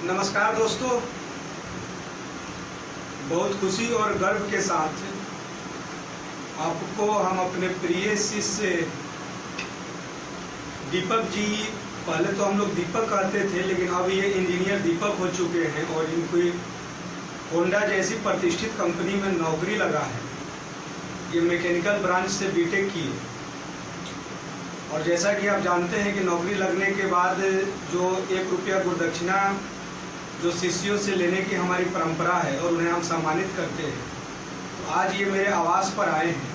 नमस्कार दोस्तों, बहुत खुशी और गर्व के साथ आपको हम अपने प्रिय शिष्य दीपक जी, पहले तो हम लोग दीपक कहते थे लेकिन अब ये इंजीनियर दीपक हो चुके हैं और इनको होंडा जैसी प्रतिष्ठित कंपनी में नौकरी लगा है। ये मैकेनिकल ब्रांच से बीटेक किए और जैसा कि आप जानते हैं कि नौकरी लगने के बाद जो 1 रुपया गुरुदक्षिणा जो शिष्यों से लेने की हमारी परंपरा है और उन्हें हम सम्मानित करते हैं, तो आज ये मेरे आवास पर आए हैं,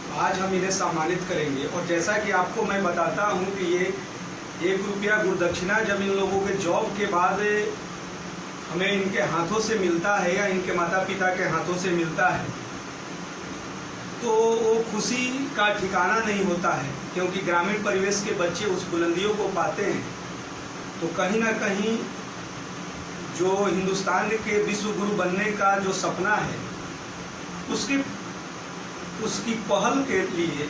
तो आज हम इन्हें सम्मानित करेंगे। और जैसा कि आपको मैं बताता हूँ कि ये 1 रुपया गुरुदक्षिणा जब इन लोगों के जॉब के बाद हमें इनके हाथों से मिलता है या इनके माता पिता के हाथों से मिलता है, तो वो खुशी का ठिकाना नहीं होता है, क्योंकि ग्रामीण परिवेश के बच्चे उस बुलंदियों को पाते हैं तो कहीं ना कहीं जो हिंदुस्तान के विश्व गुरु बनने का जो सपना है उसकी पहल के लिए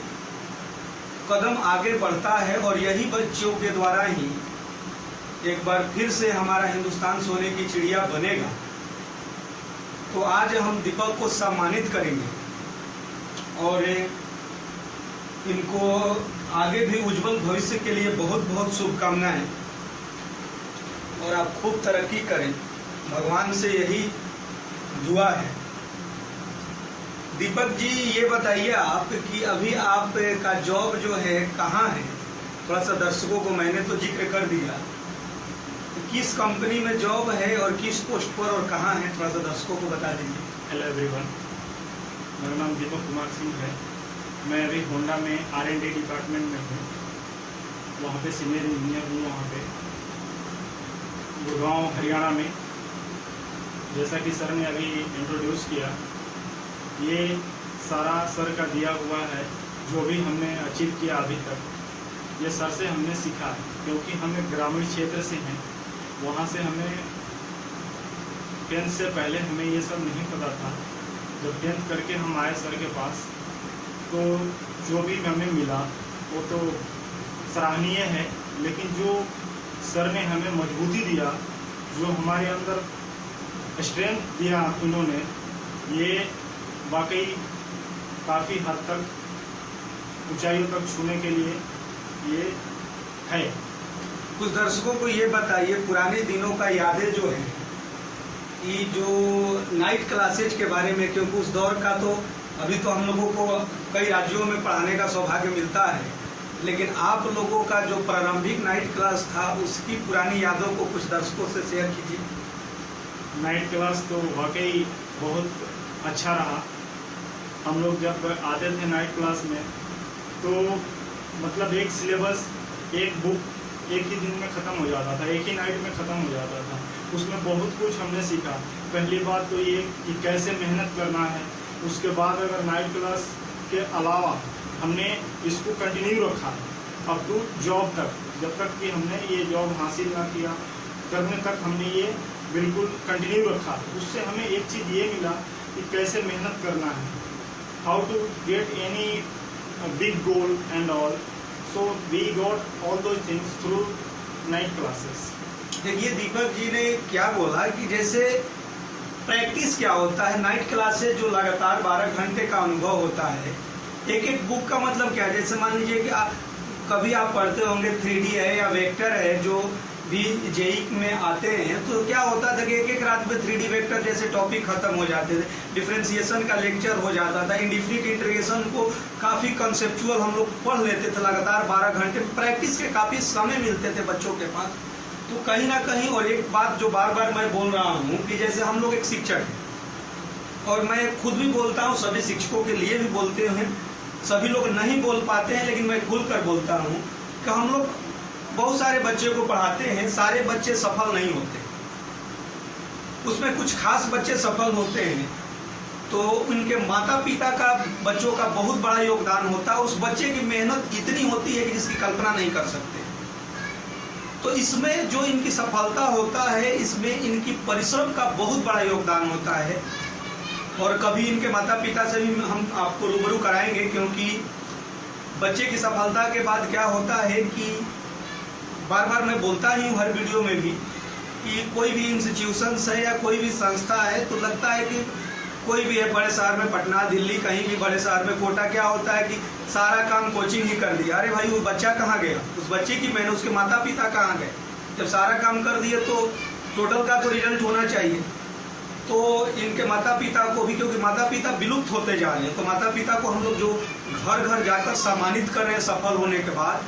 कदम आगे बढ़ता है और यही बच्चों के द्वारा ही एक बार फिर से हमारा हिंदुस्तान सोने की चिड़िया बनेगा। तो आज हम दीपक को सम्मानित करेंगे और इनको आगे भी उज्जवल भविष्य के लिए बहुत बहुत शुभकामनाएं और आप खूब तरक्की करें, भगवान से यही दुआ है। दीपक जी, ये बताइए आप कि अभी आपका जॉब जो है कहाँ है? थोड़ा सा दर्शकों को मैंने तो जिक्र कर दिया, तो किस कंपनी में जॉब है और किस पोस्ट पर और कहाँ है, थोड़ा सा दर्शकों को बता दीजिए। हेलो एवरीवन, मेरा नाम दीपक कुमार सिंह है। मैं अभी होंडा में R&D डिपार्टमेंट में हूँ, वहाँ पे सीनियर इंजीनियर हूँ। वहाँ पे गुड़गांव हरियाणा में, जैसा कि सर ने अभी इंट्रोड्यूस किया, ये सारा सर का दिया हुआ है। जो भी हमने अचीव किया अभी तक, ये सर से हमने सीखा है, क्योंकि हम एक ग्रामीण क्षेत्र से हैं। वहाँ से हमें 10th से पहले हमें ये सब नहीं पता था। जब 10th करके हम आए सर के पास, तो जो भी हमें मिला वो तो सराहनीय है, लेकिन जो सर ने हमें मजबूती दिया, जो हमारे अंदर स्ट्रेंथ दिया इन्होंने, ये वाकई काफ़ी हद तक ऊंचाइयों तक छूने के लिए ये है। कुछ दर्शकों को ये बताइए, पुराने दिनों का यादें जो है, ये जो नाइट क्लासेज के बारे में, क्योंकि उस दौर का तो अभी तो हम लोगों को कई राज्यों में पढ़ाने का सौभाग्य मिलता है, लेकिन आप लोगों का जो प्रारंभिक नाइट क्लास था उसकी पुरानी यादों को कुछ दर्शकों से शेयर कीजिए। नाइट क्लास तो वाकई बहुत अच्छा रहा। हम लोग जब आते थे नाइट क्लास में, तो मतलब एक सिलेबस, एक बुक एक ही दिन में ख़त्म हो जाता था, एक ही नाइट में ख़त्म हो जाता था। उसमें बहुत कुछ हमने सीखा। पहली बात तो ये कि कैसे मेहनत करना है। उसके बाद अगर नाइट क्लास के अलावा हमने इसको कंटिन्यू रखा अब तो जॉब तक, जब तक कि हमने ये जॉब हासिल ना किया करने तक हमने ये बिल्कुल कंटिन्यू रखा। उससे हमें एक चीज़ ये मिला कि कैसे मेहनत करना है, how to get any big goal and all. So we got all those things through night classes. देखिए, दीपक जी ने क्या बोला कि जैसे प्रैक्टिस क्या होता है, नाइट क्लासेज जो लगातार 12 घंटे का अनुभव होता है, एक बुक का मतलब क्या है? जैसे मान लीजिए कि कभी आप पढ़ते होंगे 3D है या वेक्टर है, जो भी जेई में आते हैं, तो क्या होता था कि एक रात में 3D वेक्टर जैसे टॉपिक खत्म हो जाते थे, डिफरेंशिएशन का लेक्चर हो जाता था, इंडिफिनिट इंटीग्रेशन को काफ़ी कंसेप्चुअल हम लोग पढ़ लेते थे लगातार 12 घंटे। प्रैक्टिस के काफ़ी समय मिलते थे बच्चों के पास। तो कहीं ना कहीं, और एक बात जो बार बार मैं बोल रहा हूँ कि जैसे हम लोग एक शिक्षक हैं, और मैं खुद भी बोलता हूँ, सभी शिक्षकों के लिए भी बोलते हैं, सभी लोग नहीं बोल पाते हैं लेकिन मैं खुलकर बोलता हूँ कि हम लोग बहुत सारे बच्चे को पढ़ाते हैं, सारे बच्चे सफल नहीं होते, उसमें कुछ खास बच्चे सफल होते हैं, तो उनके माता पिता का बच्चों का बहुत बड़ा योगदान होता है। उस बच्चे की मेहनत इतनी होती है कि जिसकी कल्पना नहीं कर सकते। तो इसमें जो इनकी सफलता होता है, इसमें इनकी परिश्रम का बहुत बड़ा योगदान होता है। और कभी इनके माता पिता से भी हम आपको रूबरू कराएंगे, क्योंकि बच्चे की सफलता के बाद क्या होता है कि बार बार मैं बोलता ही हूँ हर वीडियो में भी कि कोई भी इंस्टीट्यूशन है या कोई भी संस्था है तो लगता है कि कोई भी है बड़े शहर में, पटना, दिल्ली, कहीं भी बड़े शहर में, कोटा, क्या होता है कि सारा काम कोचिंग ही कर दिया। अरे भाई वो बच्चा कहाँ गया, उस बच्चे की मेहनत, उसके माता पिता कहाँ गए? जब सारा काम कर दिए तो टोटल का तो रिजल्ट होना चाहिए। तो इनके माता पिता को भी, क्योंकि माता पिता विलुप्त होते जा रहे हैं, तो माता पिता को हम लोग जो घर घर जाकर सम्मानित कर रहे हैं सफल होने के बाद,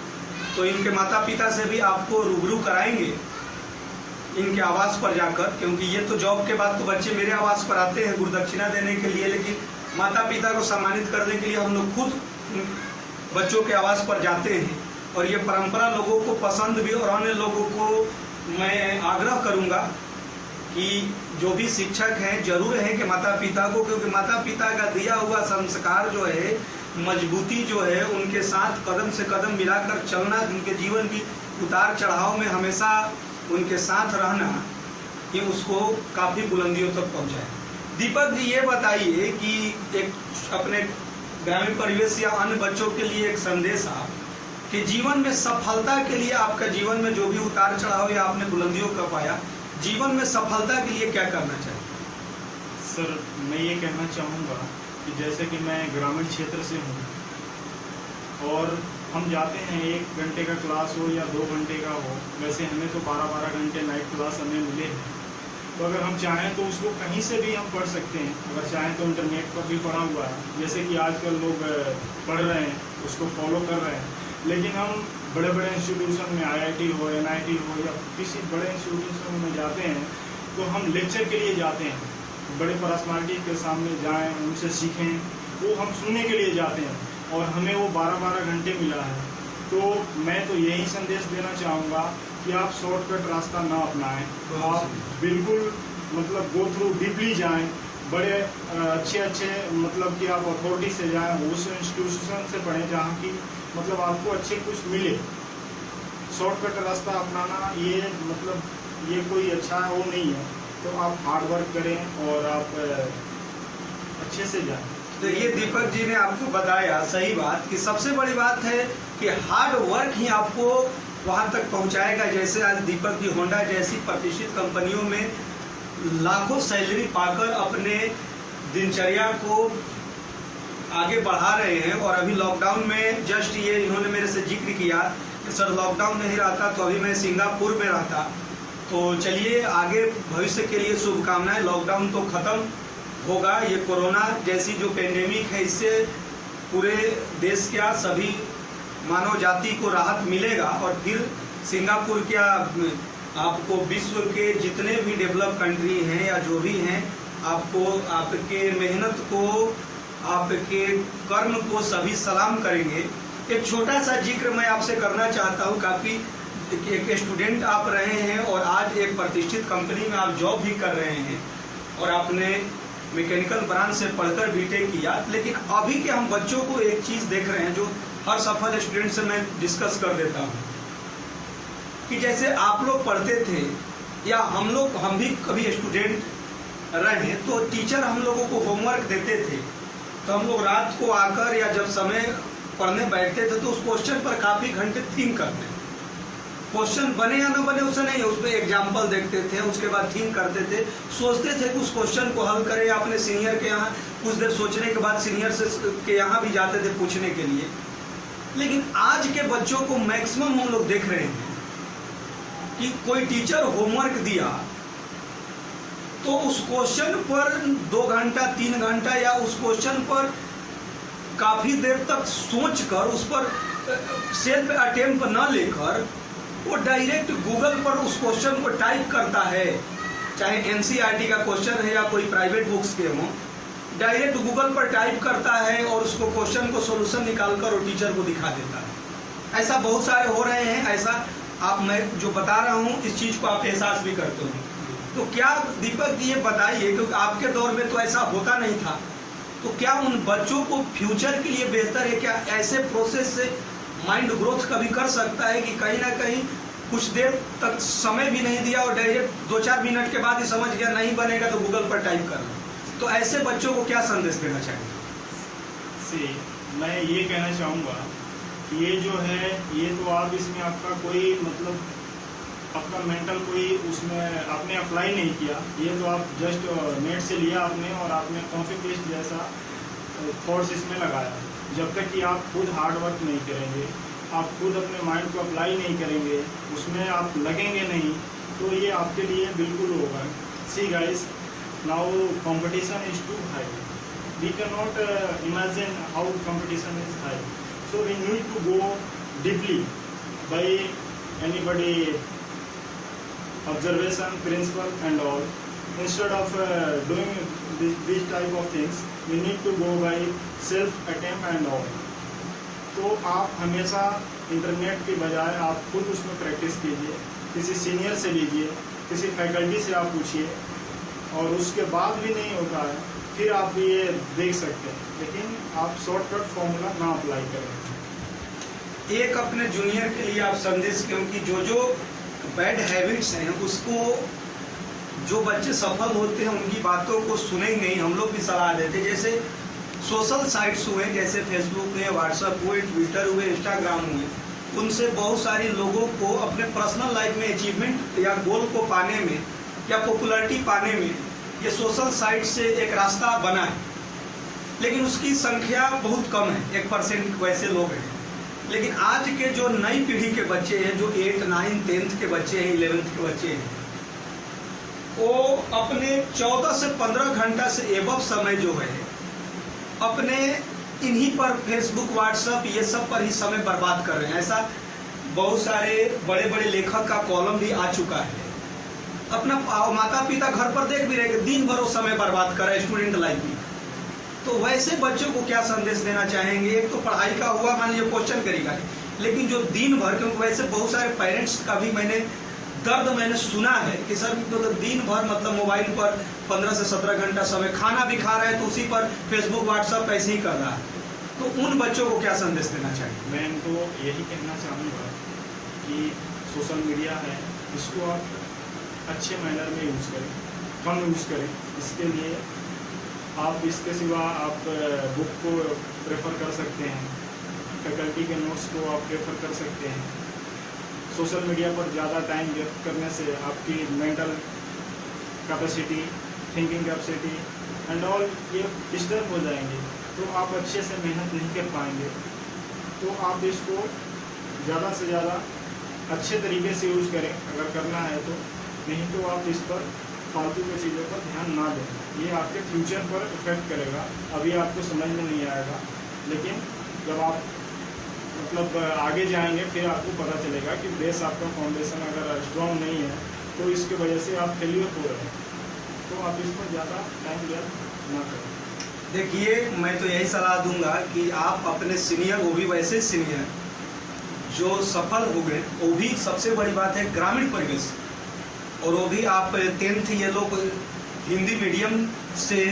तो इनके माता पिता से भी आपको रूबरू कराएंगे इनके आवास पर जाकर, क्योंकि ये तो जॉब के बाद तो बच्चे मेरे आवास पर आते हैं गुरुदक्षिणा देने के लिए, लेकिन माता पिता को सम्मानित करने के लिए हम लोग खुद बच्चों के आवास पर जाते हैं। और ये परंपरा लोगों को पसंद भी, और अन्य लोगों को मैं आग्रह करूंगा कि जो भी शिक्षक हैं जरूर है कि माता पिता को, क्योंकि माता पिता का दिया हुआ संस्कार जो है, मजबूती जो है, उनके साथ कदम से कदम मिलाकर चलना, उनके जीवन की उतार चढ़ाव में हमेशा उनके साथ रहना, कि उसको काफ़ी बुलंदियों तक पहुंचाए। दीपक जी ये बताइए कि एक अपने ग्रामीण परिवेश या अन्य बच्चों के लिए एक संदेश आप कि जीवन में सफलता के लिए, आपका जीवन में जो भी उतार चढ़ाव या आपने बुलंदियों का पाया, जीवन में सफलता के लिए क्या करना चाहिए? सर मैं ये कहना चाहूँगा कि जैसे कि मैं ग्रामीण क्षेत्र से हूँ और हम जाते हैं 1 घंटे का क्लास हो या 2 घंटे का हो, वैसे हमें तो 12-12 घंटे नाइट क्लास हमें मिले हैं, तो अगर हम चाहें तो उसको कहीं से भी हम पढ़ सकते हैं। अगर चाहें तो इंटरनेट पर भी पढ़ा हुआ है, जैसे कि आजकल लोग पढ़ रहे हैं, उसको फॉलो कर रहे हैं। लेकिन हम बड़े बड़े इंस्टीट्यूशन में IIT हो, NIT हो या किसी बड़े इंस्टीट्यूशन में जाते हैं तो हम लेक्चर के लिए जाते हैं, बड़े पर्सनालिटी के सामने जाएं, उनसे सीखें, वो हम सुनने के लिए जाते हैं और हमें वो 12-12 घंटे मिला है। तो मैं तो यही संदेश देना चाहूँगा कि आप शॉर्टकट रास्ता ना अपनाएं, आप बिल्कुल मतलब गो थ्रू डीपली जाएं, बड़े अच्छे मतलब कि आप अथॉरिटी से जाएं, उस इंस्टीट्यूशन से पढ़ें जहाँ की मतलब आपको अच्छे कुछ मिले। शॉर्टकट रास्ता अपनाना ये मतलब ये कोई अच्छा वो नहीं है, तो आप हार्ड वर्क करें और आप अच्छे से जाएं। तो ये दीपक जी ने आपको बताया सही बात, कि सबसे बड़ी बात है कि हार्ड वर्क ही आपको वहाँ तक पहुँचाएगा। जैसे आज दीपक जी होंडा जैसी प्रतिष्ठित कंपनियों में लाखों सैलरी पाकर अपने दिनचर्या को आगे बढ़ा रहे हैं। और अभी लॉकडाउन में जस्ट ये इन्होंने मेरे से जिक्र किया कि सर लॉकडाउन नहीं रहता तो अभी मैं सिंगापुर में रहता। तो चलिए आगे भविष्य के लिए शुभकामनाएं। लॉकडाउन तो ख़त्म होगा, ये कोरोना जैसी जो पेंडेमिक है इससे पूरे देश क्या सभी मानव जाति को राहत मिलेगा। और फिर सिंगापुर क्या आपको विश्व के जितने भी डेवलप कंट्री हैं या जो भी हैं, आपको आपके मेहनत को, आपके कर्म को सभी सलाम करेंगे। एक छोटा सा जिक्र मैं आपसे करना चाहता हूँ। काफ़ी एक स्टूडेंट आप रहे हैं और आज एक प्रतिष्ठित कंपनी में आप जॉब भी कर रहे हैं और आपने मैकेनिकल ब्रांच से पढ़कर बीटेक किया। लेकिन अभी के हम बच्चों को एक चीज़ देख रहे हैं जो हर सफल स्टूडेंट से मैं डिस्कस कर देता हूँ, कि जैसे आप लोग पढ़ते थे या हम भी कभी स्टूडेंट रहे, तो टीचर हम लोगों को होमवर्क देते थे, तो हम लोग रात को आकर या जब समय पढ़ने बैठते थे तो उस क्वेश्चन पर काफ़ी घंटे थिंक करते थे। क्वेश्चन बने या ना बने उससे नहीं, उसमें एग्जाम्पल देखते थे, उसके बाद थिंक करते थे, सोचते थे कि उस क्वेश्चन को हल करें। अपने सीनियर के यहाँ कुछ देर सोचने के बाद सीनियर से के यहाँ भी जाते थे पूछने के लिए। लेकिन आज के बच्चों को मैक्सिमम हम लोग देख रहे हैं कि कोई टीचर होमवर्क दिया तो उस क्वेश्चन पर 2 घंटा 3 घंटा या उस क्वेश्चन पर काफ़ी देर तक सोचकर उस पर सेल्फ अटेम्प्ट न लेकर वो डायरेक्ट गूगल पर उस क्वेश्चन को टाइप करता है, चाहे NCERT का क्वेश्चन है या कोई प्राइवेट बुक्स के हों, डायरेक्ट गूगल पर टाइप करता है और उसको क्वेश्चन को सोल्यूशन निकालकर वो टीचर को दिखा देता है। ऐसा बहुत सारे हो रहे हैं। ऐसा आप मैं जो बता रहा हूँ इस चीज़ को आप एहसास भी करते हो। तो क्या दीपक जी ये बताइए, क्योंकि आपके दौर में तो ऐसा होता नहीं था, तो क्या उन बच्चों को फ्यूचर के लिए बेहतर है, क्या ऐसे प्रोसेस से माइंड ग्रोथ कभी कर सकता है कि कहीं ना कहीं कुछ देर तक समय भी नहीं दिया और डायरेक्ट 2-4 मिनट के बाद ही समझ गया नहीं बनेगा तो गूगल पर टाइप कर लो। तो ऐसे बच्चों को क्या संदेश देना चाहिए? मैं ये कहना चाहूँगा कि ये जो है ये तो आप इसमें आपका कोई मतलब आपका मेंटल कोई उसमें अप्लाई नहीं किया, ये तो आप जस्ट नेट से लिया आपने और आपने कॉपी पेस्ट जैसा थॉट्स इसमें लगाया। जब तक कि आप खुद हार्ड वर्क नहीं करेंगे, आप खुद अपने माइंड को अप्लाई नहीं करेंगे, उसमें आप लगेंगे नहीं, तो ये आपके लिए बिल्कुल होगा। See guys, now competition is too high, we can not imagine how competition is high, so we need to go deeply by anybody observation, principle and all. Instead of doing this type of things, we need to go by self attempt and all. तो आप हमेशा internet के बजाय आप खुद उसमें practice कीजिए, किसी सीनियर से लीजिए, किसी फैकल्टी से आप पूछिए, और उसके बाद भी नहीं होता है फिर आप ये देख सकते हैं, लेकिन आप शॉर्टकट फॉर्मूला ना अप्लाई करें। एक अपने जूनियर के लिए आप संदेश, क्योंकि जो बैड हैबिट्स हैं उसको जो बच्चे सफल होते हैं उनकी बातों को सुनेंगे ही, हम लोग भी सलाह देते। जैसे सोशल साइट्स हुए, जैसे फेसबुक हुए, व्हाट्सएप हुए, ट्विटर हुए, इंस्टाग्राम हुए, उनसे बहुत सारे लोगों को अपने पर्सनल लाइफ में अचीवमेंट या गोल को पाने में या पॉपुलैरिटी पाने में ये सोशल साइट से एक रास्ता बना है, लेकिन उसकी संख्या बहुत कम है, 1% वैसे लोग हैं। लेकिन आज के जो नई पीढ़ी के बच्चे हैं, जो 8, 9, 10th के बच्चे हैं, 11th के बच्चे हैं, वो अपने 14 से 15 घंटा से एबव समय जो है अपने इन्हीं पर फेसबुक, व्हाट्सएप ये सब पर ही समय बर्बाद कर रहे हैं। ऐसा बहुत सारे बड़े बड़े लेखक का कॉलम भी आ चुका है। अपना माता पिता घर पर देख भी रहे, दिन भर वो समय बर्बाद कर रहे हैं स्टूडेंट लाइफ में। तो वैसे बच्चों को क्या संदेश देना चाहेंगे? एक तो पढ़ाई का हुआ, मान लीजिए क्वेश्चन करेगा, लेकिन जो दिन भर, क्योंकि वैसे बहुत सारे पेरेंट्स का भी मैंने सुना है कि सर तो दिन भर मतलब मोबाइल पर 15 से 17 घंटा समय, खाना भी खा रहा है तो उसी पर फेसबुक, व्हाट्सएप ऐसे ही कर रहा है। तो उन बच्चों को क्या संदेश देना चाहिए? मैं इनको यही कहना चाहूँगा कि सोशल मीडिया है, इसको आप अच्छे मैनर में यूज़ करें, कम यूज़ करें। इसके लिए आप इसके सिवा आप बुक को प्रेफर कर सकते हैं, फैकल्टी के नोट्स को आप प्रेफर कर सकते हैं। सोशल मीडिया पर ज़्यादा टाइम व्यर्थ करने से आपकी mental capacity, thinking capacity and all ये डिस्टर्ब हो जाएंगे, तो आप अच्छे से मेहनत नहीं कर पाएंगे। तो आप इसको ज़्यादा से ज़्यादा अच्छे तरीके से यूज़ करें अगर करना है तो, नहीं तो आप इस पर फालतू की चीज़ों पर ध्यान ना दें। ये आपके फ्यूचर पर इफेक्ट करेगा, अभी आपको समझ में नहीं आएगा, लेकिन जब आप मतलब आगे जाएंगे फिर आपको पता चलेगा कि बेस आपका फाउंडेशन अगर स्ट्रॉन्ग नहीं है तो इसके वजह से आप फेलियर हो रहे हैं। तो आप इस पर ज़्यादा टाइम व्यर्थ ना करें। देखिए, मैं तो यही सलाह दूंगा कि आप अपने सीनियर, वो भी वैसे सीनियर जो सफल हो गए, वो भी सबसे बड़ी बात है ग्रामीण परिवेश, और वो भी आप 10th, ये लोग हिंदी मीडियम से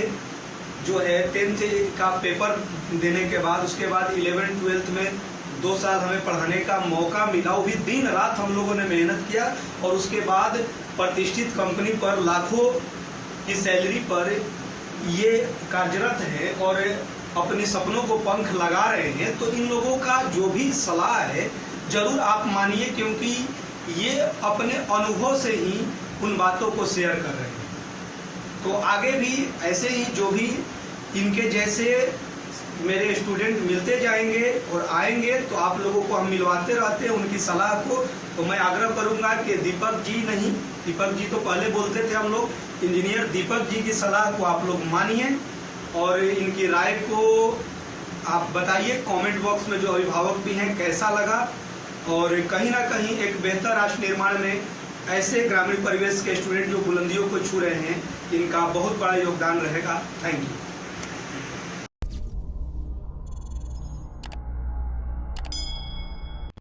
जो है 10th का पेपर देने के बाद, उसके बाद 11th 12th में 2 साल हमें पढ़ाने का मौका मिला। वो भी दिन रात हम लोगों ने मेहनत किया, और उसके बाद प्रतिष्ठित कंपनी पर लाखों की सैलरी पर ये कार्यरत है और अपने सपनों को पंख लगा रहे हैं। तो इन लोगों का जो भी सलाह है जरूर आप मानिए, क्योंकि ये अपने अनुभव से ही उन बातों को शेयर कर रहे हैं। तो आगे भी ऐसे ही जो भी इनके जैसे मेरे स्टूडेंट मिलते जाएंगे और आएंगे, तो आप लोगों को हम मिलवाते रहते हैं उनकी सलाह को। तो मैं आग्रह करूंगा कि दीपक जी तो पहले बोलते थे हम लोग, इंजीनियर दीपक जी की सलाह को आप लोग मानिए और इनकी राय को आप बताइए कमेंट बॉक्स में, जो अभिभावक भी हैं, कैसा लगा। और कहीं ना कहीं एक बेहतर राष्ट्र निर्माण में ऐसे ग्रामीण परिवेश के स्टूडेंट जो बुलंदियों को छू रहे हैं, इनका बहुत बड़ा योगदान रहेगा। Thank you.